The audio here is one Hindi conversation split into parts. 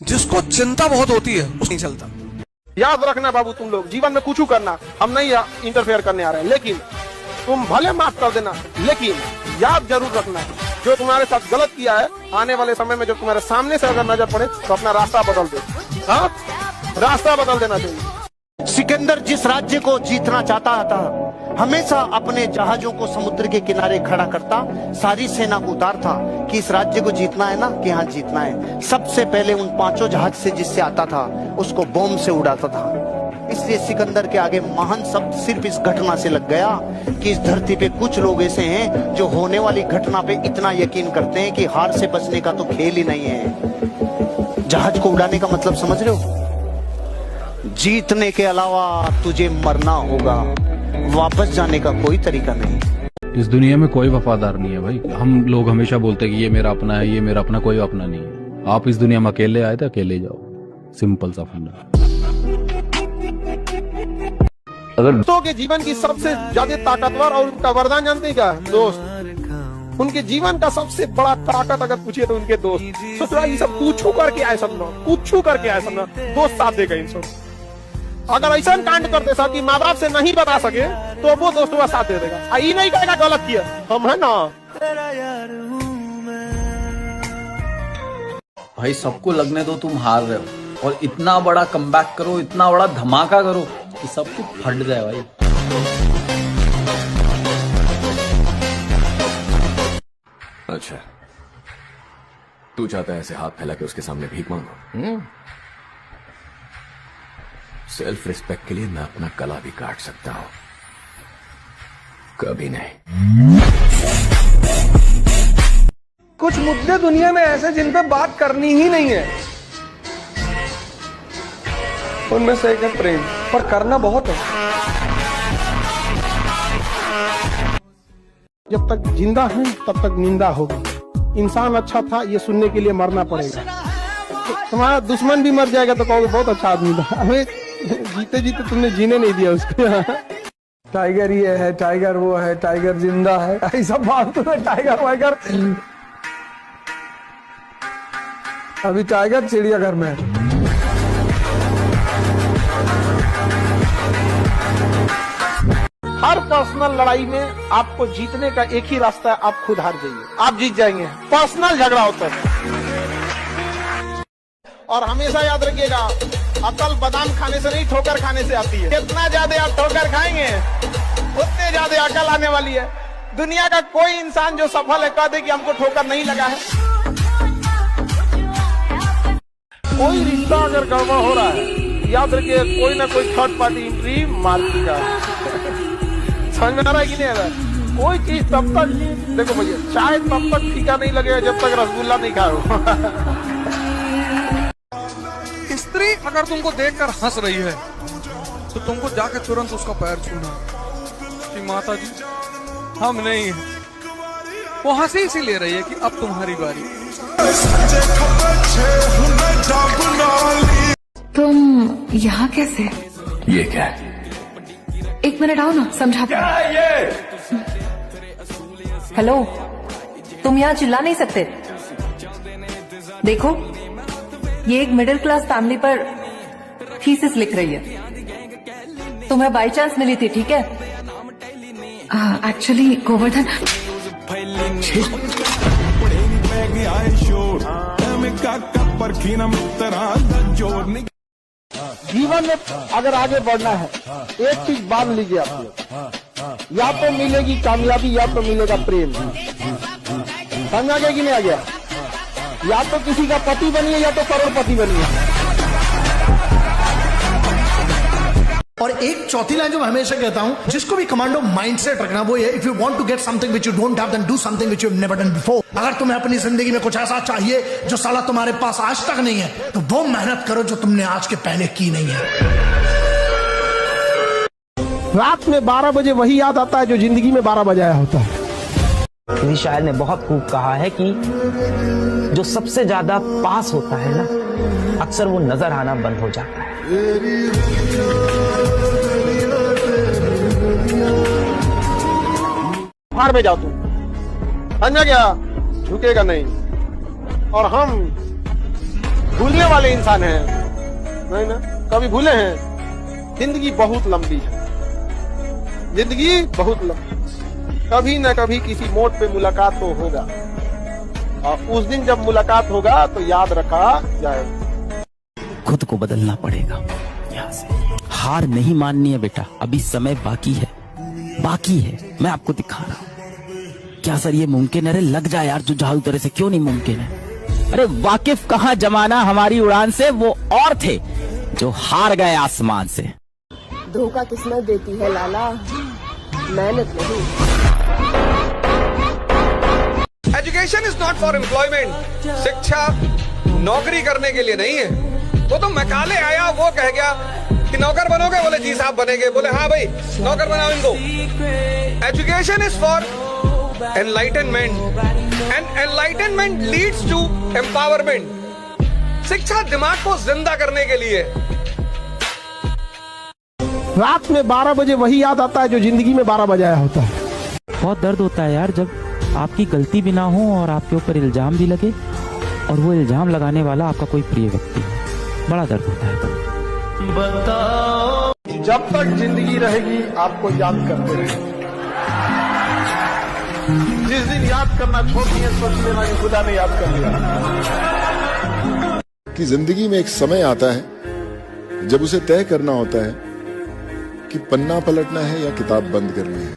जिसको चिंता बहुत होती है उसको नहीं चलता। याद रखना बाबू, तुम लोग जीवन में कुछ करना, हम नहीं इंटरफेयर करने आ रहे हैं, लेकिन तुम भले माफ कर देना, लेकिन याद जरूर रखना जो तुम्हारे साथ गलत किया है, आने वाले समय में जो तुम्हारे सामने से अगर नजर पड़े तो अपना रास्ता बदल दो। हाँ, रास्ता बदल देना चाहिए। सिकंदर जिस राज्य को जीतना चाहता था, हमेशा अपने जहाजों को समुद्र के किनारे खड़ा करता, सारी सेना को उतारता कि इस राज्य को जीतना है ना, कि हाँ जीतना है। सबसे पहले उन 5 जहाज से जिससे आता था उसको बॉम्ब से उड़ाता था। इसलिए सिकंदर के आगे महान शब्द सिर्फ इस घटना से लग गया कि इस धरती पे कुछ लोग ऐसे हैं जो होने वाली घटना पे इतना यकीन करते हैं कि हार से बचने का तो खेल ही नहीं है। जहाज को उड़ाने का मतलब समझ रहे हो? जीतने के अलावा तुझे मरना होगा, वापस जाने का कोई तरीका नहीं। इस दुनिया में कोई वफादार नहीं है भाई। हम लोग हमेशा बोलते हैं कि ये मेरा अपना है, ये मेरा अपना, कोई अपना नहीं है। आप इस दुनिया में अकेले आए थे, अकेले जाओ, सिंपल सा फंडा। अगर दोस्तों के जीवन की सबसे ज्यादा ताकतवर और उनका वरदान जानते हैं क्या? दोस्त। उनके जीवन का सबसे बड़ा ताकत अगर पूछिए तो उनके दोस्त। सोचो ये सब पूछू करके आए, सब लोग पूछू करके आए, सब लोग दोस्त साथ देगा इन सब। अगर ऐसा कांड करते साहब कि माँ बाप से नहीं बता सके तो वो दोस्त वह साथ दे देगा, ये नहीं कहेगा गलत किया, हम है ना। भाई सबको लगने दो तुम हार रहे हो, और इतना बड़ा कमबैक करो, इतना बड़ा धमाका करो कि सब कुछ फट जाए भाई। अच्छा, तू चाहता है ऐसे हाथ फैला के उसके सामने भीख मांगो? सेल्फ रिस्पेक्ट के लिए मैं अपना गला भी काट सकता हूं, कभी नहीं। कुछ मुद्दे दुनिया में ऐसे जिन पे बात करनी ही नहीं है, उनमें से एक है प्रेम, पर करना बहुत है। जब तक जिंदा है तब तक निंदा होगी। इंसान अच्छा था ये सुनने के लिए मरना पड़ेगा। तुम्हारा दुश्मन भी मर जाएगा तो कहोगे बहुत अच्छा आदमी था, हमें जीते जीते तुमने जीने नहीं दिया उसको। टाइगर ये है, टाइगर वो है, टाइगर जिंदा है, ऐसा फालतू में टाइगर वाइगर। अभी टाइगर चिड़ियाघर में है। हर पर्सनल लड़ाई में आपको जीतने का एक ही रास्ता है, आप खुद हार जाइए, आप जीत जाएंगे। पर्सनल झगड़ा होता है। और हमेशा याद रखिएगा, अकल बादाम खाने से नहीं ठोकर खाने से आती है। जितना ज्यादा आप ठोकर खाएंगे उतने ज्यादा अकल आने वाली है। दुनिया का कोई इंसान जो सफल है कह दे कि हमको ठोकर नहीं लगा है। कोई रिश्ता अगर गड़बड़ हो रहा है, याद रखिए कोई ना कोई थर्ड पार्टी एंट्री मार्केट का। समझ में आ रहा है कि नहीं आ रहा है? कोई चीज तब तक, देखो भैया, चाय तब तक फीका नहीं लगेगा जब तक रसगुल्ला नहीं खाओ। स्त्री अगर तुमको देखकर हंस रही है तो तुमको जाकर तुरंत उसका पैर छूना कि माता जी हम नहीं हैं। वो हंसी इसीलिए रही है कि अब तुम्हारी बारी। तुम यहाँ कैसे? ये क्या है? एक मिनट आओ ना, समझाते हैं। हेलो, तुम यहाँ चिल्ला नहीं सकते। देखो, ये एक मिडिल क्लास फैमिली पर थीसिस लिख रही है। तुम्हें बाई चांस मिली थी, ठीक है? एक्चुअली गोवर्धन, जीवन में अगर आगे बढ़ना है एक चीज बांध लीजिए आप लोग, या तो मिलेगी कामयाबी या तो मिलेगा प्रेम। समझ आ गया कि नहीं आ गया? या तो किसी का पति बनिए या तो करोड़पति बनिए। और एक चौथी लाइन जो मैं हमेशा कहता हूं, जिसको भी कमांडो माइंडसेट रखना वो ये, if you want to get something which you don't have then do something which you have never done before. अगर तुम्हें अपनी जिंदगी में कुछ ऐसा चाहिए जो साला तुम्हारे पास आज तक नहीं है, तो वो मेहनत करो जो तुमने आज के पहले की नहीं है। रात में 12 बजे वही याद आता है जो जिंदगी में 12 बजाया होता है। किसी शायर ने बहुत खूब कहा है कि जो सबसे ज्यादा पास होता है ना, अक्सर वो नजर आना बंद हो जाता है। हार में जाओ तुम, समझा क्या? झुकेगा नहीं। और हम भूलने वाले इंसान हैं, नहीं ना? कभी भूले हैं? जिंदगी बहुत लंबी है, जिंदगी बहुत लंबी, कभी न कभी किसी मोड़ पे मुलाकात तो होगा, और उस दिन जब मुलाकात होगा तो याद रखा जाएगा। खुद को बदलना पड़ेगा यहाँ से। हार नहीं माननी है बेटा, अभी समय बाकी है, बाकी है। मैं आपको दिखा रहा हूँ। क्या सर ये मुमकिन है? अरे लग जाए यार जो झाड़ू तरह से, क्यों नहीं मुमकिन है? अरे वाकिफ कहाँ जमाना हमारी उड़ान से, वो और थे जो हार गए आसमान से। धोखा किस्मत देती है लाला, मेहनत नहीं। Education is not for employment. शिक्षा नौकरी करने के लिए नहीं है। वो तो मैकाले आया, वो कह गया कि नौकर बनोगे, बोले जी साहब बनेंगे, बोले हाँ भाई नौकर बनाओ इनको। Education is for enlightenment and enlightenment leads to empowerment. शिक्षा दिमाग को जिंदा करने के लिए। रात में 12 बजे वही याद आता है जो जिंदगी में 12 बजाया होता है। बहुत दर्द होता है यार जब आपकी गलती भी ना हो और आपके ऊपर इल्जाम भी लगे, और वो इल्जाम लगाने वाला आपका कोई प्रिय व्यक्ति, बड़ा दर्द होता है। बताओ, जब तक जिंदगी रहेगी आपको याद करते रहेंगे। जिस दिन याद करना छोड़ दिए सोच लेना कि खुदा ने याद कर लिया। कि जिंदगी में एक समय आता है जब उसे तय करना होता है कि पन्ना पलटना है या किताब बंद करनी है।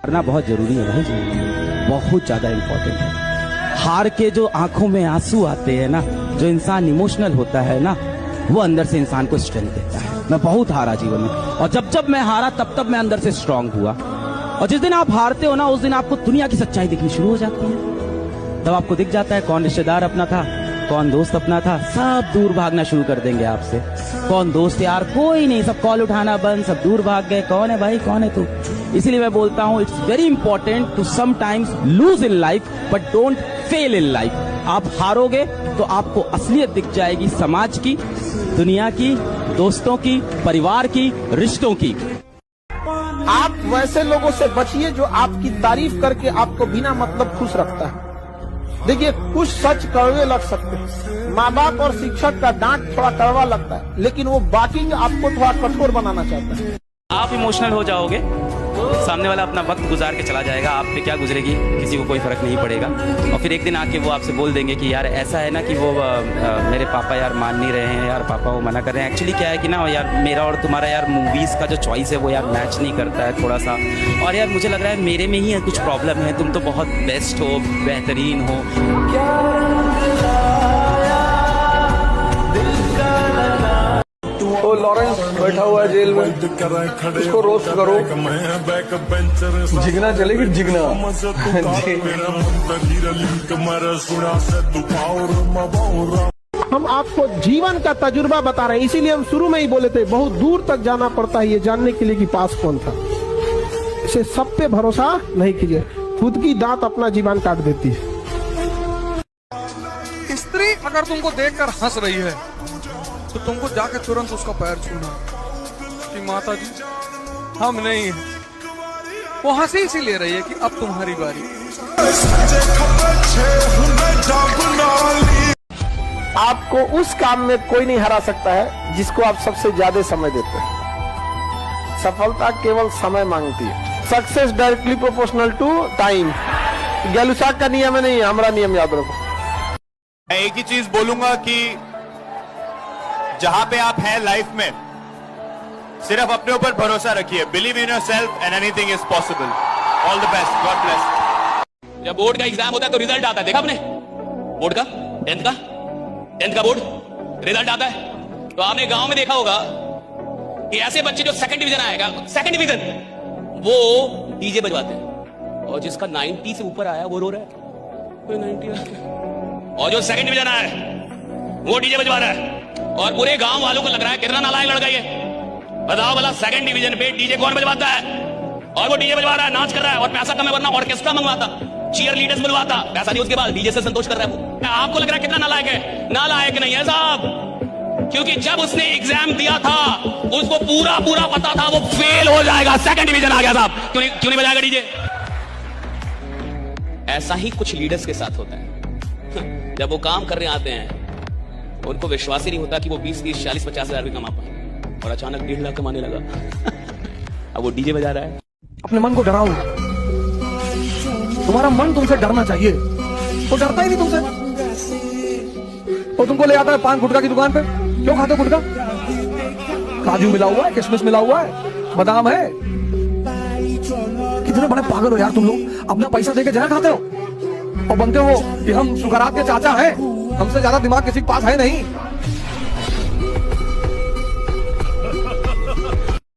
करना बहुत जरूरी है भाई, जिंदगी में बहुत ज्यादा इम्पोर्टेंट है। हार के जो आंखों में आंसू आते हैं ना, जो इंसान इमोशनल होता है ना, वो अंदर से इंसान को स्ट्रेंथ देता है। मैं बहुत हारा जीवन में, और जब मैं हारा तब मैं अंदर से स्ट्रांग हुआ। और जिस दिन आप हारते हो ना, उस दिन आपको दुनिया की सच्चाई दिखनी शुरू हो जाती है। तब आपको दिख जाता है कौन रिश्तेदार अपना था, कौन दोस्त अपना था। सब दूर भागना शुरू कर देंगे आपसे। कौन दोस्त यार, कोई नहीं, सब कॉल उठाना बंद, सब दूर भाग गए। कौन है भाई, कौन है तू? इसीलिए मैं बोलता हूँ it's very important to sometimes lose in life but don't fail in life. आप हारोगे तो आपको असलियत दिख जाएगी, समाज की, दुनिया की, दोस्तों की, परिवार की, रिश्तों की। आप वैसे लोगों से बचिए जो आपकी तारीफ करके आपको बिना मतलब खुश रखता है। देखिए, कुछ सच कड़वे लग सकते हैं, माँ बाप और शिक्षक का डांट थोड़ा कड़वा लगता है, लेकिन वो बाकी आपको थोड़ा कठोर बनाना चाहता है। आप इमोशनल हो जाओगे, सामने वाला अपना वक्त गुजार के चला जाएगा, आप पे क्या गुजरेगी किसी को कोई फर्क नहीं पड़ेगा। और फिर एक दिन आके वो आपसे बोल देंगे कि यार ऐसा है ना कि वो मेरे पापा यार मान नहीं रहे हैं, यार पापा वो मना कर रहे हैं। एक्चुअली क्या है कि ना यार मेरा और तुम्हारा यार मूवीज का जो चॉइस है वो यार मैच नहीं करता है थोड़ा सा, और यार मुझे लग रहा है मेरे में ही कुछ प्रॉब्लम है, तुम तो बहुत बेस्ट हो, बेहतरीन हो। तो लॉरेंस बैठा हुआ है जेल में, इसको रोस्ट करो, जिगना चलेगी, जिगना। हम आपको जीवन का तजुर्बा बता रहे हैं, इसीलिए हम शुरू में ही बोले थे बहुत दूर तक जाना पड़ता है ये जानने के लिए कि पास कौन था। इसे सब पे भरोसा नहीं कीजिए, खुद की दांत अपना जीवन काट देती है। स्त्री अगर तुमको देखकर हंस रही है तो तुमको जाकर तुरंत उसका पैर छूना कि माता जी हम नहीं है। वो हंसी इसीलिए रही है कि अब तुम्हारी बारी। आपको उस काम में कोई नहीं हरा सकता है जिसको आप सबसे ज्यादा समय देते हैं। सफलता केवल समय मांगती है। Success directly proportional to time. Gay Lussac का नियम नहीं है, हमारा नियम याद रखो। मैं एक ही चीज बोलूंगा कि जहां पे आप हैं लाइफ में, सिर्फ अपने ऊपर भरोसा रखिए। Believe in yourself and anything is possible. All the best, God bless. जब बोर्ड का एग्जाम होता है तो रिजल्ट आता है, देखा आपने? बोर्ड का, टेंथ का बोर्ड रिजल्ट आता है तो आपने गांव में देखा होगा कि ऐसे बच्चे जो सेकंड डिवीजन आएगा, सेकंड डिवीजन, वो डीजे बजवाते हैं, और जिसका 90 से ऊपर आया वो रो रहा है, कोई 90 आ गया। और जो सेकंड डिवीजन आया वो डीजे बजवा रहा है, और पूरे गांव वालों को लग रहा है कितना नालायक लड़का ये। बताओ भला, सेकंड डिवीजन पे डीजे कौन बजवाता है? और वो डीजे बजवा रहा है, नाच कर रहा है, और पैसा कम है, वरना ऑर्केस्ट्रा मंगवाता, चीयर लीडर्स बुलवाता, पैसा नहीं उसके बाद डीजे से संतोष कर रहा है वो। आपको लग रहा है कितना नालायक है? नालायक नहीं है साहब, क्योंकि जब उसने एग्जाम दिया था उसको पूरा पता था वो फेल हो जाएगा। सेकंड डिवीजन आ गया साहब, क्यों नहीं बजाएगा डीजे? ऐसा ही कुछ लीडर्स के साथ होता है। जब वो काम करने आते हैं उनको विश्वास ही नहीं होता कि वो 20, 30, 40, 50 हजार भी कमा पाए, और अचानक 1.5 लाख कमाने लगा। अब वो डीजे बजा रहा है। अपने मन को डराओ, तुम्हारा मन तुमसे डरना चाहिए, वो डरता ही नहीं तुमसे। वो तुमको ले आता है पान गुटखा की दुकान पे, क्यों खाते हो गुटखा? काजू मिला हुआ है, किशमिश मिला हुआ है, बादाम है। कितने बड़े पागल हो यार तुम लोग, अपना पैसा देके जहर खाते हो और बनते हो कि हम सुकरात के चाचा हैं, हमसे ज्यादा दिमाग किसी के पास है नहीं।